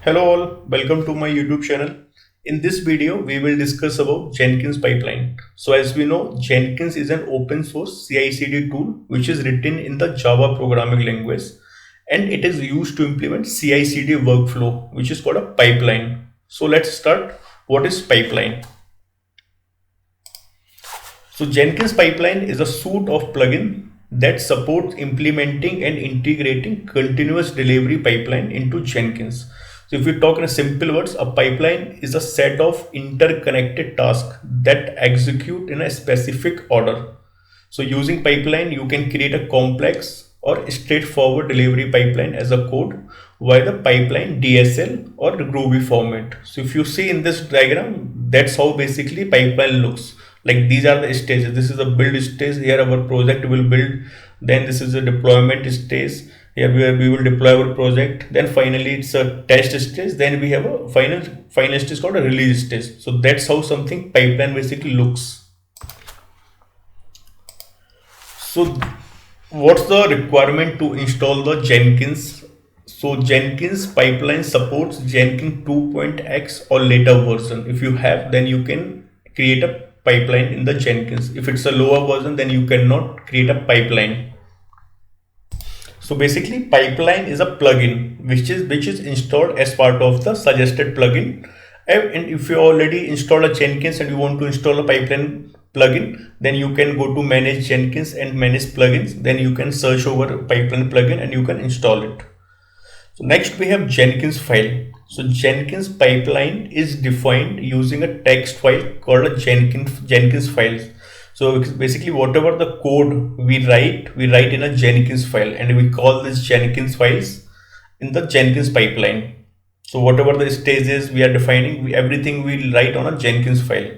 Hello all, welcome to my YouTube channel. In this video, we will discuss about Jenkins Pipeline. So as we know, Jenkins is an open source CI/CD tool which is written in the Java programming language, and it is used to implement CI/CD workflow which is called a pipeline. So let's start. What is pipeline? So Jenkins Pipeline is a suite of plugins that supports implementing and integrating continuous delivery pipeline into Jenkins. So if we talk in simple words, a pipeline is a set of interconnected tasks that execute in a specific order. So using pipeline, you can create a complex or straightforward delivery pipeline as a code via the pipeline DSL or Groovy format. So if you see in this diagram, that's how basically pipeline looks. Like these are the stages. This is the build stage. Here our project will build. Then this is the deployment stage. Here we will deploy our project. Then finally it's a test stage. Then we have a final stage called a release stage. So that's how something pipeline basically looks. So what's the requirement to install the Jenkins? So Jenkins pipeline supports Jenkins 2.x or later version. If you have, then you can create a pipeline in the Jenkins. If it's a lower version, then you cannot create a pipeline. So basically pipeline is a plugin which is installed as part of the suggested plugin. And if you already installed a Jenkins and you want to install a pipeline plugin, then you can go to manage Jenkins and manage plugins. Then you can search over pipeline plugin and you can install it. So next we have Jenkins file. So Jenkins pipeline is defined using a text file called a Jenkins files. So basically whatever the code we write in a Jenkins file, and we call this Jenkins files in the Jenkins pipeline. So whatever the stages we are defining, everything we write on a Jenkins file.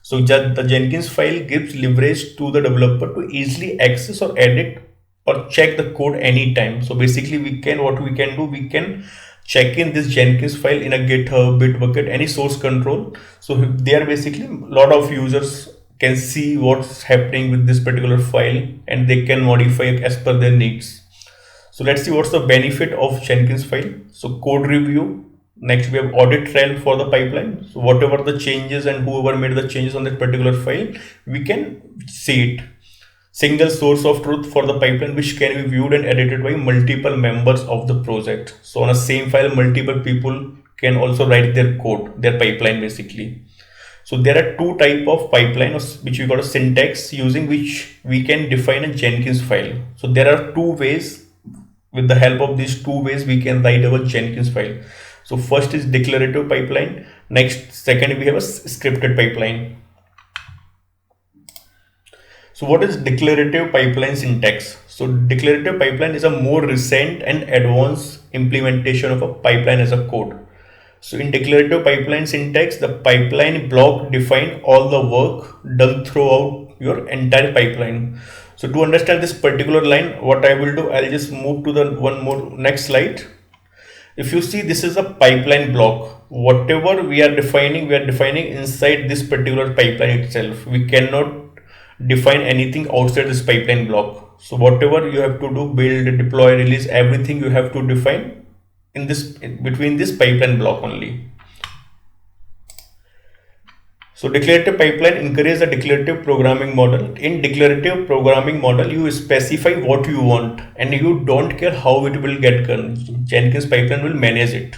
So the Jenkins file gives leverage to the developer to easily access or edit or check the code anytime. So basically we can check in this Jenkins file in a GitHub, Bitbucket, any source control. So there basically a lot of users can see what's happening with this particular file and they can modify it as per their needs. So let's see what's the benefit of Jenkins file. So code review. Next we have audit trail for the pipeline. So whatever the changes and whoever made the changes on that particular file, we can see it. Single source of truth for the pipeline, which can be viewed and edited by multiple members of the project. So on a same file, multiple people can also write their code, their pipeline basically. So there are two types of pipeline which we call a syntax, using which we can define a Jenkins file. So there are two ways. With the help of these two ways, we can write our Jenkins file. So first is declarative pipeline. Second we have a scripted pipeline. So what is declarative pipeline syntax? So declarative pipeline is a more recent and advanced implementation of a pipeline as a code. So in declarative pipeline syntax, the pipeline block define all the work done throughout your entire pipeline. So to understand this particular line, what I will do, I'll just move to the next slide. If you see, this is a pipeline block. Whatever we are defining inside this particular pipeline itself. We cannot define anything outside this pipeline block. So whatever you have to do, build, deploy, release, everything you have to define in between this pipeline block only. So declarative pipeline encourages a declarative programming model. In declarative programming model, you specify what you want and you don't care how it will get done. Jenkins pipeline will manage it.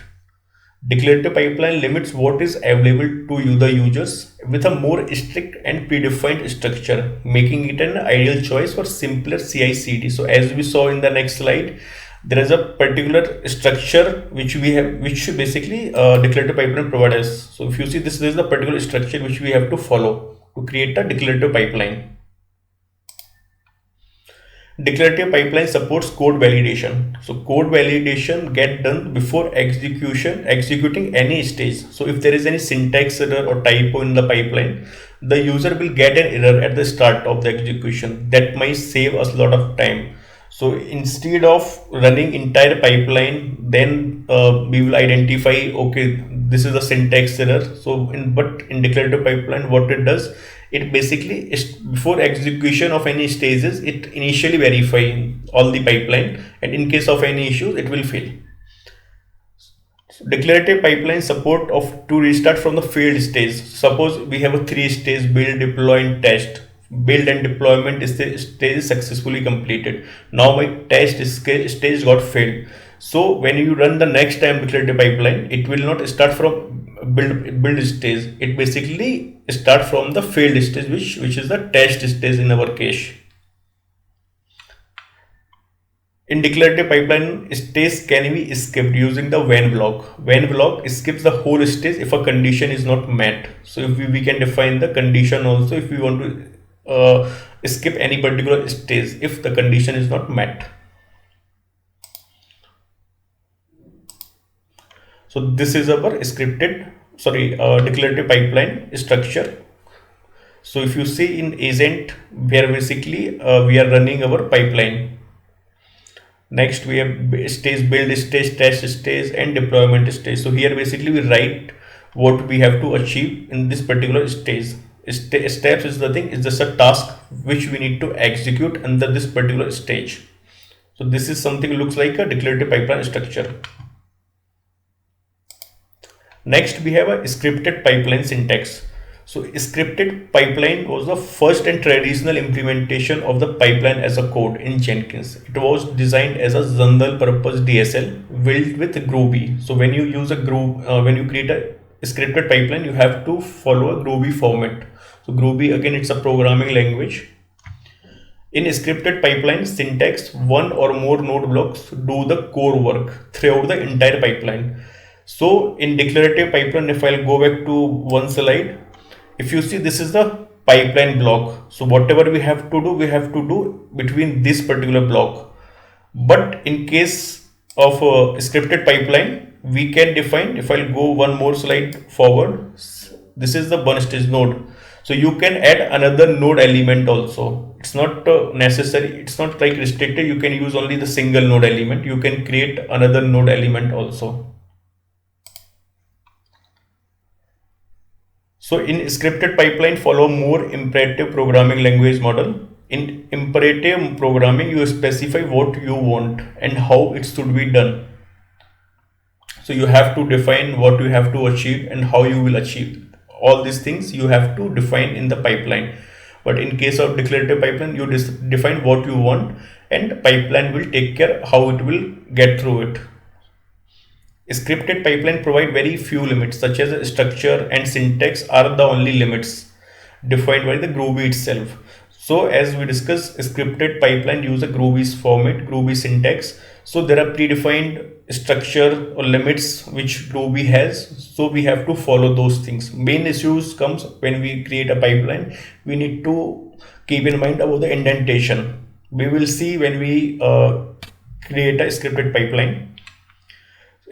Declarative pipeline limits what is available to you, the users, with a more strict and predefined structure, making it an ideal choice for simpler CI/CD. So as we saw in the next slide, there is a particular structure which we have, which basically declarative pipeline provides us. So if you see, this is the particular structure which we have to follow to create a declarative pipeline. Declarative pipeline supports code validation. So code validation get done before executing any stage. So if there is any syntax error or typo in the pipeline, the user will get an error at the start of the execution. That might save us a lot of time. So instead of running entire pipeline, then we will identify, okay, this is a syntax error. So in declarative pipeline, what it does, it basically is before execution of any stages, it initially verify all the pipeline, and in case of any issues, it will fail. So declarative pipeline support of to restart from the failed stage. Suppose we have a three stage: build, deploy, and test. Build and deployment is the stage is successfully completed. Now my stage got failed. So when you run the next time declarative pipeline, it will not start from build stage. It basically start from the failed stage, which is the test stage in our case. In declarative pipeline, stage can be skipped using the when block. When block skips the whole stage if a condition is not met. So if we can define the condition also if we want to skip any particular stage if the condition is not met. So this is our declarative pipeline structure. So if you see in agent, where basically we are running our pipeline. Next we have stage, build stage, test stage, and deployment stage. So here basically we write what we have to achieve in this particular stage. Steps is the thing, is just a task which we need to execute under this particular stage. So this is something looks like a declarative pipeline structure. Next we have a scripted pipeline syntax. So scripted pipeline was the first and traditional implementation of the pipeline as a code in Jenkins. It was designed as a general purpose DSL built with Groovy. So when you use a when you create a scripted pipeline, you have to follow a Groovy format. So Groovy, again, it's a programming language. In scripted pipeline syntax, one or more node blocks do the core work throughout the entire pipeline. So in declarative pipeline, if I'll go back to one slide, if you see, this is the pipeline block. So whatever we have to do between this particular block. But in case of a scripted pipeline, we can define, if I'll go one more slide forward, this is the burn stage node. So you can add another node element also. It's not necessary, it's not like restricted. You can use only the single node element. You can create another node element also. So in scripted pipeline, follow more imperative programming language model. In imperative programming, you specify what you want and how it should be done. So you have to define what you have to achieve and how you will achieve. All these things you have to define in the pipeline. But in case of declarative pipeline, you define what you want and pipeline will take care how it will get through it. Scripted pipeline provide very few limits, such as structure and syntax are the only limits defined by the Groovy itself. So as we discussed, scripted pipeline use a Groovy's format, Groovy syntax. So there are predefined structure or limits which Groovy has. So we have to follow those things. Main issues comes when we create a pipeline. We need to keep in mind about the indentation. We will see when we create a scripted pipeline.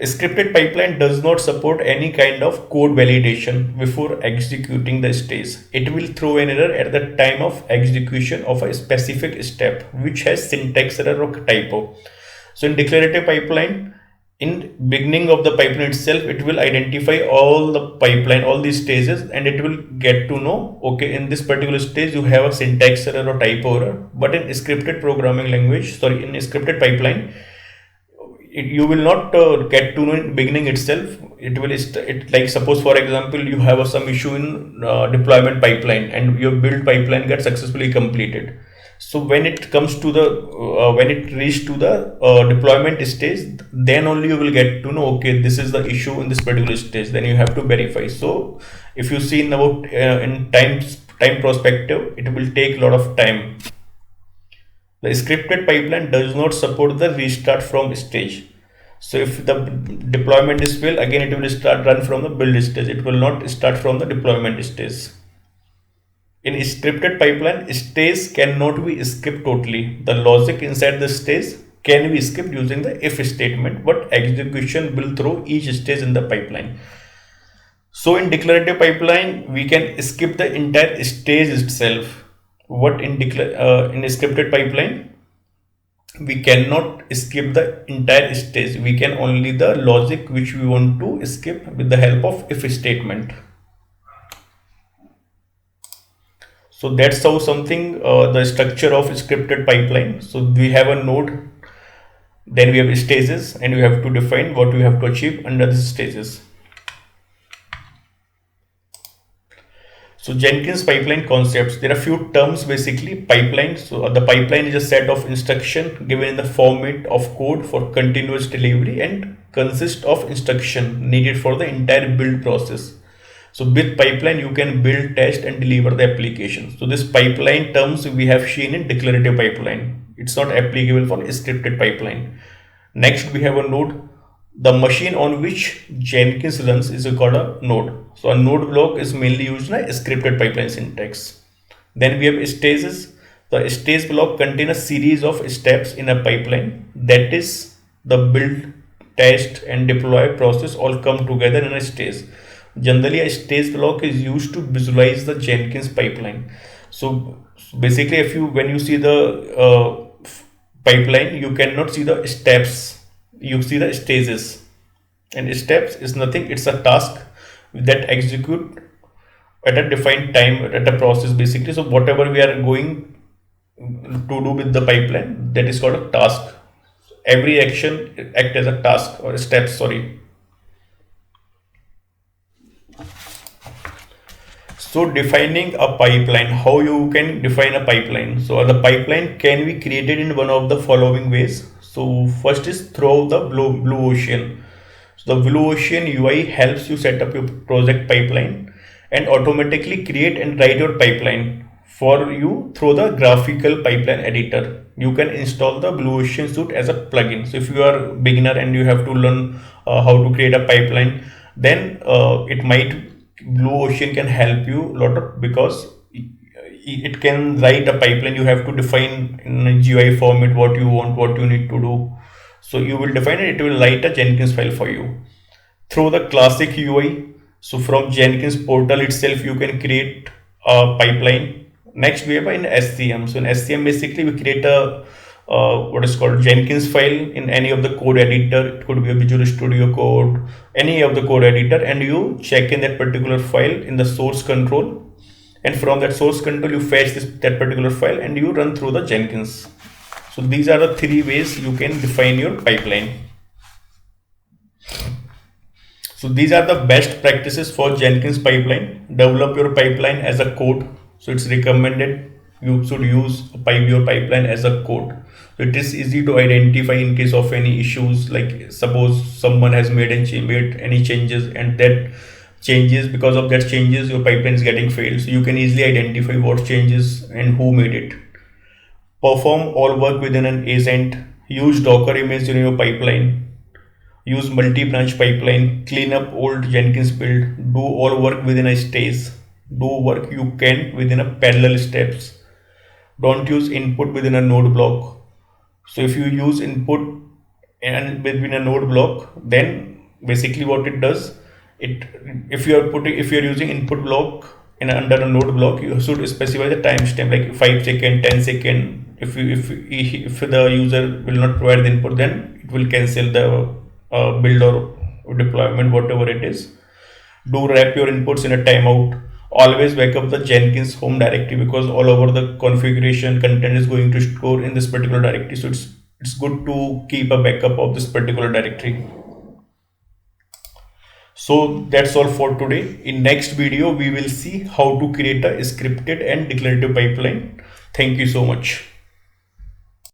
A scripted pipeline does not support any kind of code validation before executing the stage. It will throw an error at the time of execution of a specific step, which has syntax error or typo. So in declarative pipeline, in beginning of the pipeline itself, it will identify all the pipeline, all these stages, and it will get to know, okay, in this particular stage you have a syntax error or typo error. But in scripted programming language, in scripted pipeline, you will not get to know in beginning itself. It will like, suppose for example, you have some issue in deployment pipeline and your build pipeline gets successfully completed. So when it comes to the when it reaches to the deployment stage, then only you will get to know, okay, this is the issue in this particular stage. Then you have to verify. So if you see in about in time perspective, it will take a lot of time. The scripted pipeline does not support the restart from stage. So if the deployment is failed, again it will run from the build stage. It will not start from the deployment stage. In scripted pipeline, stage cannot be skipped totally. The logic inside the stage can be skipped using the if statement, but execution will throw each stage in the pipeline. So in declarative pipeline, we can skip the entire stage itself. What in a scripted pipeline, we cannot skip the entire stage. We can only the logic which we want to skip with the help of if statement. So that's how something the structure of scripted pipeline. So we have a node. Then we have stages, and you have to define what you have to achieve under these stages. So Jenkins pipeline concepts, there are few terms basically. Pipeline, so the pipeline is a set of instruction given in the format of code for continuous delivery and consists of instruction needed for the entire build process. So with pipeline you can build, test and deliver the application. So this pipeline terms we have seen in declarative pipeline. It's not applicable for scripted pipeline. Next we have a node. The machine on which Jenkins runs is called a node. So a node block is mainly used in a scripted pipeline syntax. Then we have stages. The stage block contains a series of steps in a pipeline. That is the build, test and deploy process all come together in a stage. Generally a stage block is used to visualize the Jenkins pipeline. So basically if you when you see the pipeline, you cannot see the steps, you see the stages, and steps is nothing, it's a task that execute at a defined time at a process basically. So whatever we are going to do with the pipeline, that is called a task. Every action act as a task or a step, sorry. So defining a pipeline, how you can define a pipeline? So the pipeline can be created in one of the following ways. So first is through the blue ocean. So the blue ocean UI helps you set up your project pipeline and automatically create and write your pipeline for you through the graphical pipeline editor. You can install the blue ocean suite as a plugin. So if you are a beginner and you have to learn how to create a pipeline, then it might blue ocean can help you a lot of, because it can write a pipeline. You have to define in a GUI format what you want, what you need to do. So you will define it, it will write a Jenkins file for you through the classic UI. So from Jenkins portal itself you can create a pipeline. Next we have in SCM. So in SCM basically we create a what is called Jenkins file in any of the code editor. It could be a Visual Studio Code, any of the code editor, and you check in that particular file in the source control, and from that source control you fetch that particular file and you run through the Jenkins. So these are the three ways you can define your pipeline. So these are the best practices for Jenkins pipeline. Develop your pipeline as a code. So it's recommended you should use your pipeline as a code. So it is easy to identify in case of any issues, like suppose someone has made any changes, and that changes, because of that changes your pipeline is getting failed. So you can easily identify what changes and who made it. Perform all work within an agent. Use Docker image in your pipeline. Use multi-branch pipeline. Clean up old Jenkins build. Do all work within a stage. Do work you can within a parallel steps. Don't use input within a node block. So if you use input and between a node block, then basically what it does, if you are using input block in under a node block, you should specify the timestamp like 5 second, 10 second. If the user will not provide the input, then it will cancel the build or deployment, whatever it is. Do wrap your inputs in a timeout. Always backup the Jenkins home directory, because all over the configuration content is going to store in this particular directory. So it's good to keep a backup of this particular directory. So that's all for today. In next video we will see how to create a scripted and declarative pipeline. Thank you so much.